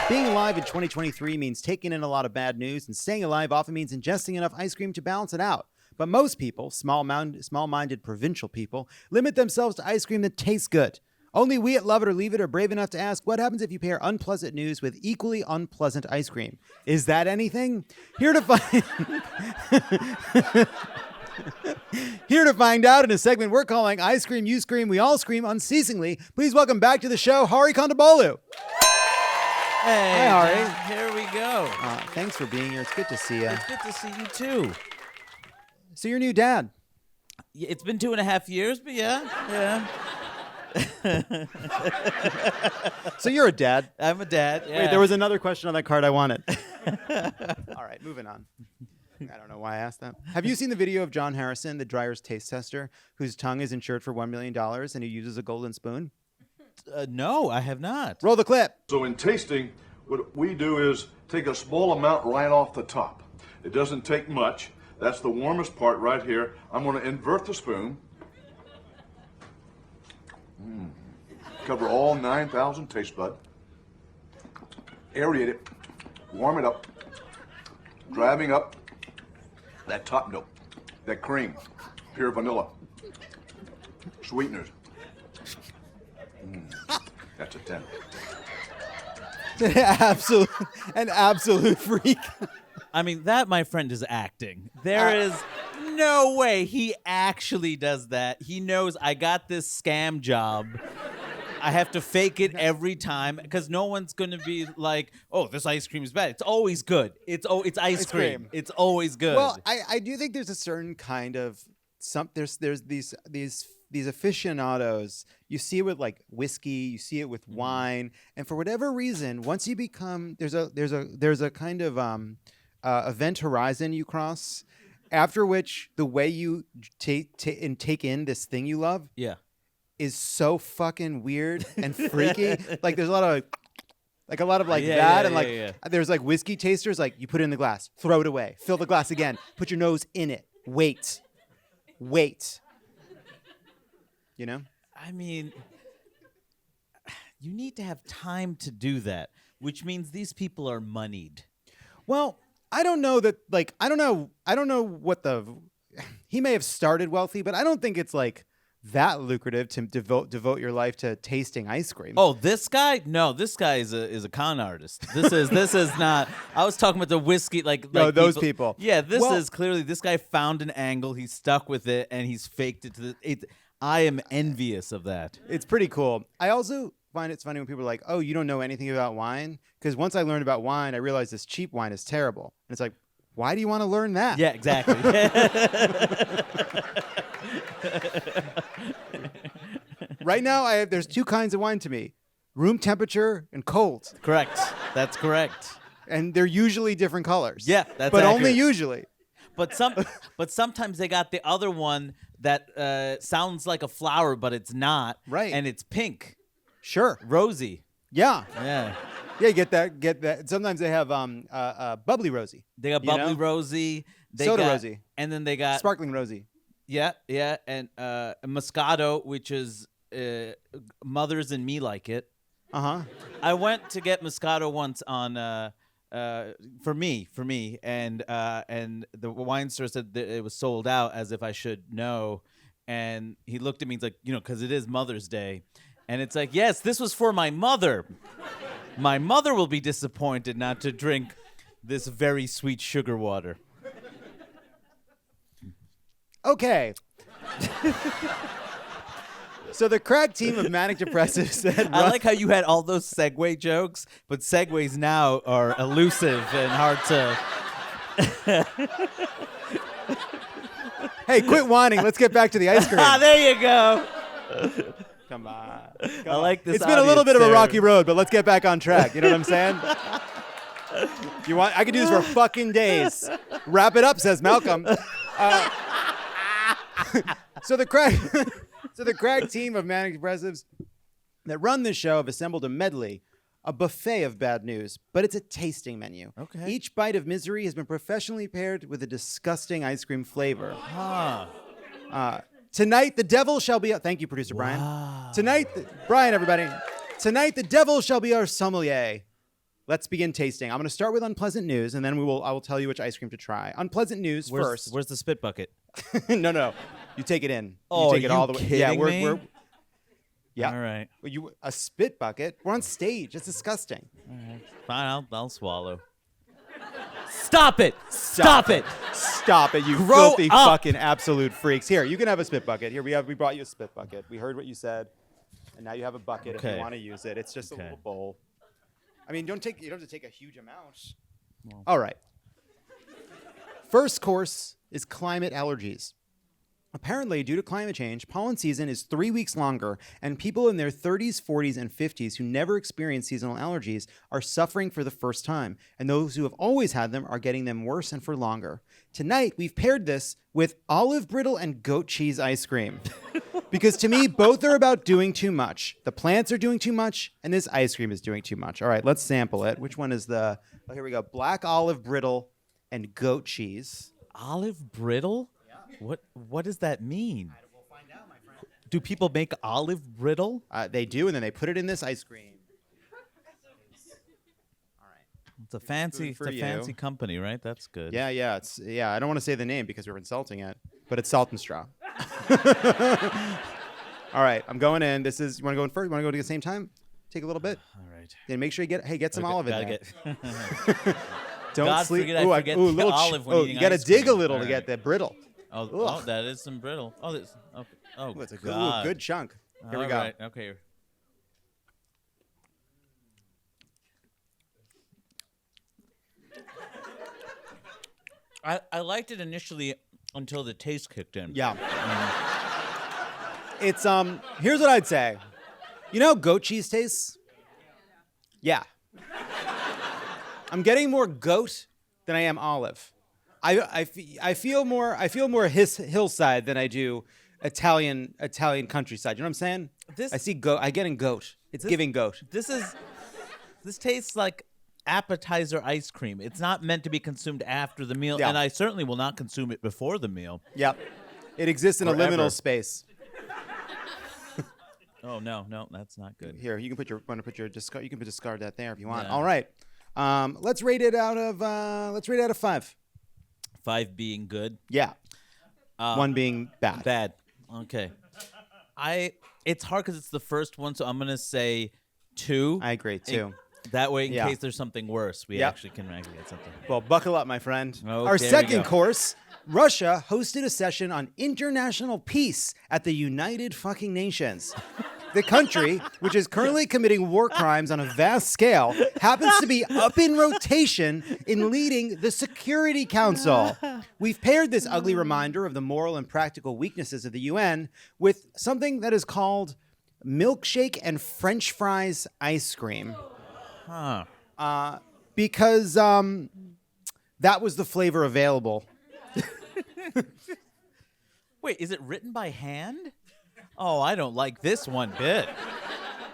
Being alive in 2023 means taking in a lot of bad news, and staying alive often means ingesting enough ice cream to balance it out. But most people, small-minded provincial people, limit themselves to ice cream that tastes good. Only we at Love It or Leave It are brave enough to ask, what happens if you pair unpleasant news with equally unpleasant ice cream? Is that anything? Here to find out in a segment we're calling Ice Cream, You Scream, We All Scream Unceasingly. Please welcome back to the show, Hari Kondabolu. Hey, hi, Hari. Here we go. Thanks for being here. It's good to see you. It's good to see you too. So you're new dad. Yeah, it's been 2.5 years, but yeah. So you're a dad. I'm a dad. Yeah. Wait, there was another question on that card I wanted. All right, moving on. I don't know why I asked that. Have you seen the video of John Harrison, the Dreyer's taste tester, whose tongue is insured for $1 million and who uses a golden spoon? No, I have not. Roll the clip. So in tasting, what we do is take a small amount right off the top. It doesn't take much. That's the warmest part right here. I'm going to invert the spoon. Cover all 9,000 taste bud. Aerate it. Warm it up. Driving up that top note, that cream, pure vanilla, sweeteners. That's a 10. An absolute freak. I mean, that, my friend, is acting. There is no way he actually does that. He knows I got this scam job. I have to fake it every time because no one's going to be like, oh, this ice cream is bad. It's always good. It's ice cream. It's always good. Well, I do think there's a certain kind of there's these aficionados. You see it with like whiskey, you see it with wine, and for whatever reason, once you become there's a kind of event horizon you cross, after which the way you take in this thing you love, is so fucking weird and freaky. Like there's a lot of that, and there's like whiskey tasters. Like you put it in the glass, throw it away, fill the glass again, put your nose in it, wait. You know? I mean, you need to have time to do that, which means these people are moneyed. Well, I don't know that. Like I don't know what he may have started wealthy, but I don't think it's like that lucrative to devote your life to tasting ice cream. Oh, this guy? No, this guy is a con artist. This is not. I was talking about the whiskey, no, those people. Yeah, this is clearly this guy found an angle. He stuck with it, and he's faked it to the. I am envious of that. It's pretty cool. I also find it's funny when people are like, "Oh, you don't know anything about wine," because once I learned about wine, I realized this cheap wine is terrible, and it's like, why do you want to learn that? Yeah, exactly. Right now, there's two kinds of wine to me: room temperature and cold. Correct. That's correct. And they're usually different colors. Yeah, that's but accurate. only usually. But sometimes they got the other one that sounds like a flower, but it's not. Right. And it's pink. Sure. Rosy. Yeah. Yeah. Yeah, get that. Sometimes they have bubbly rosy. They got bubbly rosy. Soda rosy. And then they got sparkling rosy. Yeah, and Moscato, which is Mothers and Me Like It. Uh-huh. I went to get Moscato once on for me, and the wine store said that it was sold out, as if I should know. And he looked at me, he's like, because it is Mother's Day, and it's like, yes, this was for my mother. My mother will be disappointed not to drink this very sweet sugar water. Okay. So the crack team of manic depressives I like how you had all those segue jokes, but segues now are elusive and hard to... Hey, quit whining. Let's get back to the ice cream. There you go. Come on. I like this. It's been a little bit of a rocky road, but let's get back on track. You know what I'm saying? I could do this for fucking days. Wrap it up, says Malcolm. So the crack team of manic depressives that run this show have assembled a medley, a buffet of bad news, but it's a tasting menu. Okay. Each bite of misery has been professionally paired with a disgusting ice cream flavor. Tonight, the devil shall be... Thank you, producer Brian. Wow. Brian, everybody. Tonight, the devil shall be our sommelier. let's begin tasting. I'm going to start with unpleasant news, and then I will tell you which ice cream to try. Unpleasant news first. Where's the spit bucket? No. You take it in. Oh, you take it all the way. Kidding Yeah, me? we're yeah. All right. A spit bucket? We're on stage. It's disgusting. Fine, I'll swallow. Stop it! Stop it! Stop it, you Grow filthy up. fucking absolute freaks. Here, you can have a spit bucket. Here, we brought you a spit bucket. We heard what you said, and now you have a bucket if Okay. you want to use it. It's just a Okay. little bowl. I mean, you don't have to take a huge amount. All right. First course is climate allergies. Apparently, due to climate change, pollen season is 3 weeks longer, and people in their 30s, 40s, and 50s who never experienced seasonal allergies are suffering for the first time, and those who have always had them are getting them worse and for longer. Tonight, we've paired this with olive brittle and goat cheese ice cream. Because to me, both are about doing too much. The plants are doing too much, and this ice cream is doing too much. All right, let's sample it. Which one is the... Oh, here we go. Black olive brittle and goat cheese. Olive brittle? What does that mean? We'll find out, my friend. Do people make olive brittle? They do, and then they put it in this ice cream. All right. It's a fancy, for you. fancy company, right? That's good. Yeah. I don't want to say the name because we're insulting it, but it's Salt and Straw. All right, I'm going in. This is. You want to go in first? You want to go at the same time? Take a little bit. All right. Then make sure you get some olive in Gotta there. Don't God sleep. forbid I forget the little olive when eating you got to ice dig a cream. little All to get right. the brittle. Oh, that is some brittle. Oh, this. Okay. Oh, Ooh, it's a God. good chunk. Here we All go. right, okay. I liked it initially until the taste kicked in. Yeah. It's here's what I'd say. You know how goat cheese tastes? Yeah. I'm getting more goat than I am olive. I feel more hillside than I do Italian countryside. You know what I'm saying? I see goat. I get in goat. It's giving goat. This tastes like appetizer ice cream. It's not meant to be consumed after the meal, Yeah. and I certainly will not consume it before the meal. Yep. It exists in a Forever. liminal space. Oh no, that's not good. Here, you can discard. You can discard that there if you want. Yeah. All right. Let's rate it out of 5. 5 being good. Yeah. 1 being bad. Bad. Okay. It's hard because it's the first one, so I'm gonna say 2. I agree too. That way, in Yeah. case there's something worse, we Yep. actually can get something. Well, buckle up, my friend. Oh, Our there we second go. course, Russia hosted a session on international peace at the United fucking Nations. The country, which is currently committing war crimes on a vast scale, happens to be up in rotation in leading the Security Council. We've paired this ugly reminder of the moral and practical weaknesses of the UN with something that is called milkshake and French fries ice cream. Huh. Because that was the flavor available. Wait, is it written by hand? Oh, I don't like this one bit.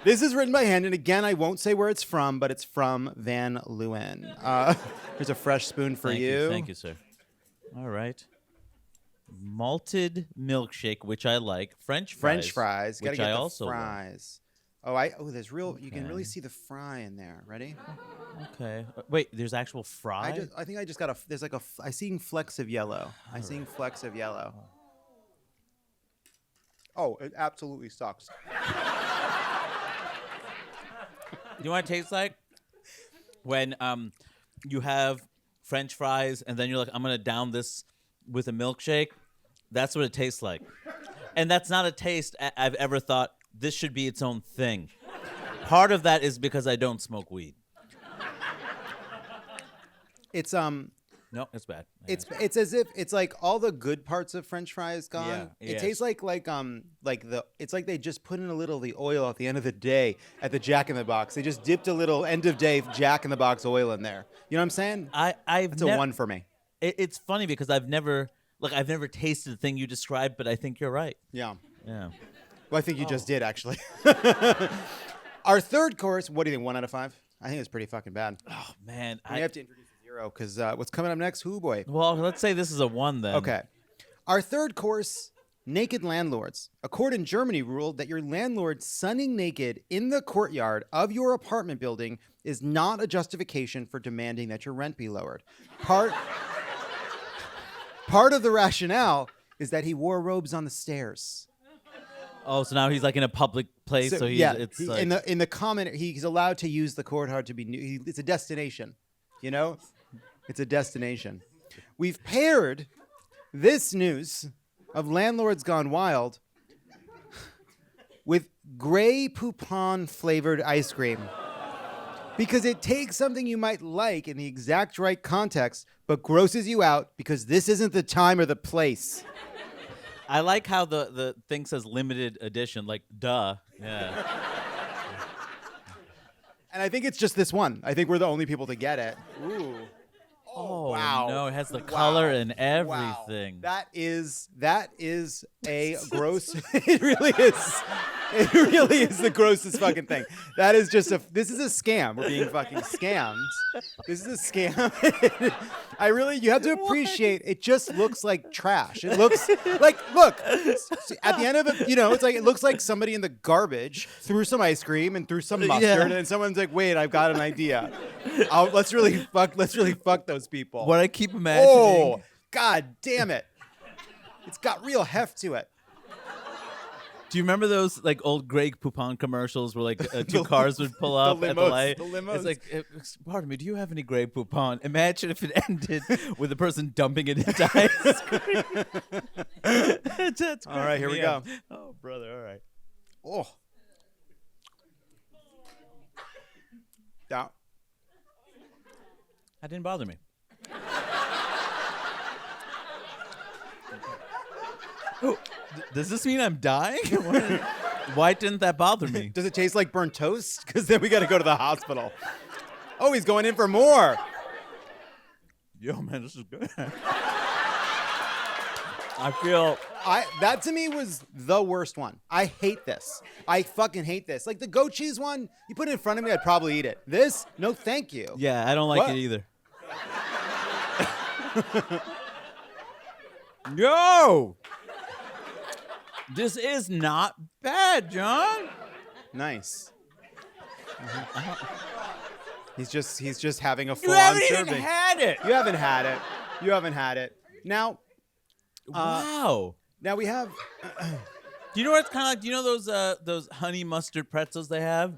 This is written by hand, and again, I won't say where it's from, but it's from Van Leeuwen. Here's a fresh spoon for you. Thank you, sir. All right. Malted milkshake, which I like. French fries, Gotta which get I the also like. fries. There's real. You can really see the fry in there. Ready? Okay. Wait, there's actual fry? I think I just got a. There's like a. I seen flecks of yellow. I seen flecks of yellow. Oh, it absolutely sucks. You know what it tastes like? When you have French fries and then you're like, I'm going to down this with a milkshake. That's what it tastes like. And that's not a taste I've ever thought this should be its own thing. Part of that is because I don't smoke weed. It's No, it's bad. It's as if it's like all the good parts of French fries gone. Yeah, It yes. tastes like it's like they just put in a little of the oil at the end of the day at the Jack in the Box. They just dipped a little end of day Jack in the Box oil in there. You know what I'm saying? I've It's a 1 for me. It's funny because I've never tasted the thing you described, but I think you're right. Yeah. Yeah. Well, I think you just did actually. Our third course. What do you think? 1 out of 5? I think it's pretty fucking bad. Oh man, We have to introduce a 0 because what's coming up next? Who boy? Well, let's say this is a 1 then. Okay. Our third course naked landlords. A court in Germany ruled that your landlord sunning naked in the courtyard of your apartment building is not a justification for demanding that your rent be lowered. Part of the rationale is that he wore robes on the stairs. Oh, so now he's like in a public place. So he's, it's like... in the comment, he's allowed to use the courtyard to be. It's a destination, you know. It's a destination. We've paired this news of landlords gone wild with gray Poupon flavored ice cream. Because it takes something you might like in the exact right context, but grosses you out because this isn't the time or the place. I like how the thing says limited edition, like, duh. Yeah. And I think it's just this one. I think we're the only people to get it. Ooh. Oh, wow. No, it has the color and Wow. everything. That is a gross. It really is. It really is the grossest fucking thing. That is just this is a scam. We're being fucking scammed. This is a scam. You have to appreciate it just looks like trash. It looks like, look, at the end of it, it's like, it looks like somebody in the garbage threw some ice cream and threw some mustard and someone's like, wait, I've got an idea. Let's really fuck those people. What I keep imagining. Oh, God damn it. It's got real heft to it. Do you remember those like old Greg Poupon commercials where like two cars would pull up at the light? The limos. It's like, pardon me, do you have any Grey Poupon? Imagine if it ended with a person dumping it into ice cream. That's all right, here we go. Oh, brother, all right. Oh. That didn't bother me. Oh, does this mean I'm dying? Why didn't that bother me? Does it taste like burnt toast? Because then we got to go to the hospital. Oh, he's going in for more. Yo, man, this is good. I feel... That to me was the worst one. I hate this. I fucking hate this. Like the goat cheese one, you put it in front of me, I'd probably eat it. This, no thank you. Yeah, I don't like it either. No! This is not bad, John. Nice. He's just having a You full-on haven't serving. even had it. You haven't had it. You haven't had it. Now, Wow. now we have. Do you know what it's kind of like? Do you know those honey mustard pretzels they have?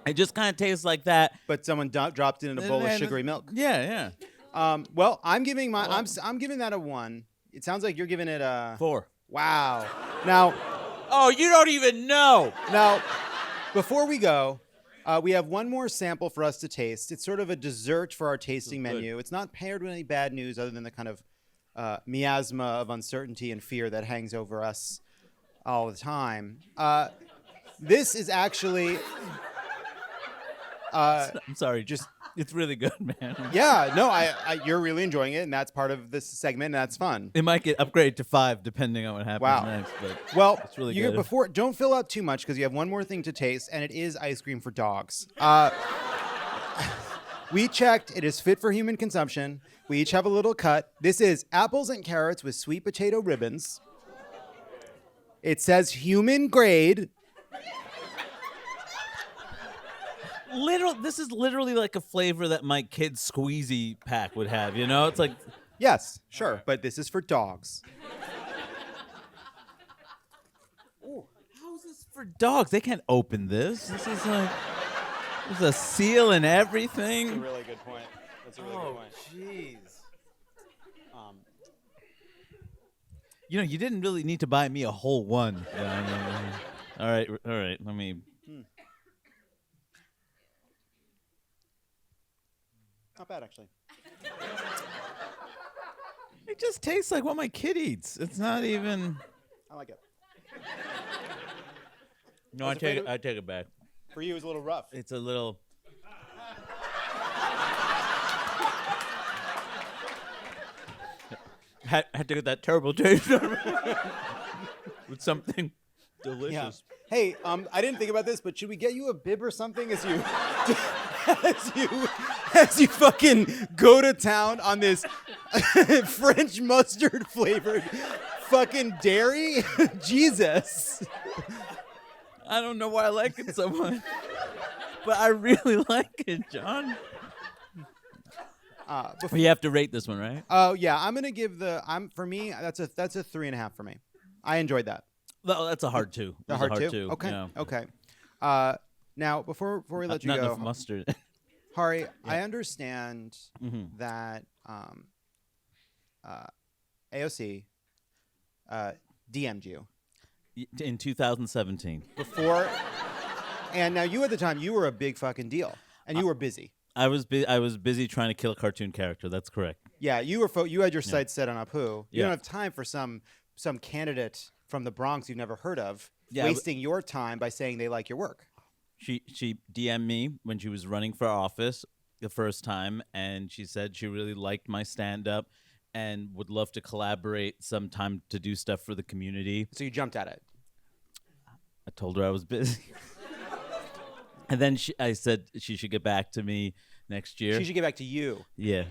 It just kind of tastes like that. But someone dropped it in a bowl of sugary milk. Yeah, yeah. Well, I'm giving I'm giving that a 1. It sounds like you're giving it a 4. Wow. Now. Oh, you don't even know. Now, before we go, we have one more sample for us to taste. It's sort of a dessert for our tasting menu. It's not paired with any bad news other than the kind of miasma of uncertainty and fear that hangs over us all the time. This is actually... I'm sorry, just it's really good, man. Yeah, no, you're really enjoying it, and that's part of this segment, and that's fun. It might get upgraded to 5 depending on what happens next. But well, it's really good. Don't fill out too much because you have one more thing to taste, and it is ice cream for dogs. We checked; it is fit for human consumption. We each have a little cut. This is apples and carrots with sweet potato ribbons. It says human grade. This is literally like a flavor that my kid's squeezy pack would have, you know? It's like... Yes, sure, but this is for dogs. Oh, how is this for dogs? They can't open this. This is like... There's a seal and everything. That's a really good point. That's a really good point. Jeez. You know, you didn't really need to buy me a whole one. All right, let me... Not bad, actually. It just tastes like what my kid eats. It's not even... I like it. No, I take it back. For you, it's a little rough. It's a little... had to get that terrible taste with something delicious. Yeah. Hey, I didn't think about this, but should we get you a bib or something as you fucking go to town on this French mustard flavored fucking dairy? Jesus. I don't know why I like it so much, but I really like it, John. You have to rate this one, right? Oh yeah, I'm gonna give for me that's a 3.5 for me. I enjoyed that. No, that's a hard 2. The It was hard a two. Okay. Yeah. Okay. Now before we let you Not go, enough mustard. Hari, I understand that AOC DM'd you In 2017. before, and now you at the time you were a big fucking deal, and you were busy. I was busy trying to kill a cartoon character. That's correct. Yeah, you had your sights set on Apu. You Yeah. don't have time for some candidate from the Bronx you've never heard of Yeah, wasting your time by saying they like your work. She DM'd me when she was running for office the first time, and she said she really liked my stand-up and would love to collaborate sometime to do stuff for the community. So you jumped at it. I told her I was busy. And then I said she should get back to me next year. She should get back to you. Yeah.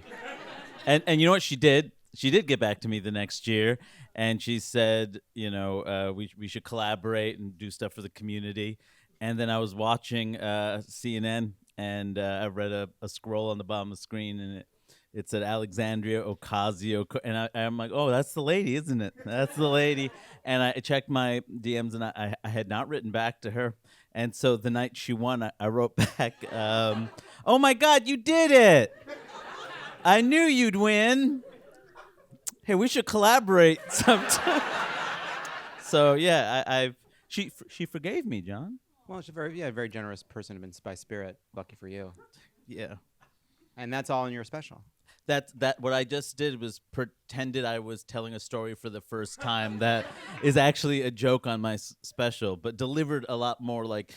And you know what she did? She did get back to me the next year, and she said, we should collaborate and do stuff for the community. And then I was watching CNN, and I read a scroll on the bottom of the screen, and it said Alexandria Ocasio, and I'm like, oh, that's the lady, isn't it? That's the lady. And I checked my DMs, and I had not written back to her. And so the night she won, I wrote back, oh my God, you did it! I knew you'd win. Hey, we should collaborate sometime. So yeah, she forgave me, John. Well, she's a very generous person by spirit. Lucky for you. Yeah. And that's all in your special. That what I just did was pretended I was telling a story for the first time that is actually a joke on my special, but delivered a lot more like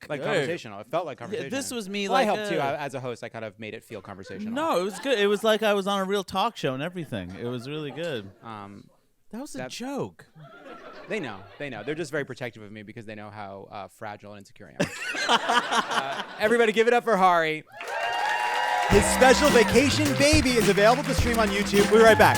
conversational. It felt like conversation. this was me. Well, like I helped too. As a host, I kind of made it feel conversational. No, it was good. It was like I was on a real talk show and everything. It was really good. That was a joke. They know. They're just very protective of me because they know how fragile and insecure I am. Everybody give it up for Hari. His special Vacation Baby is available to stream on YouTube. We'll be right back.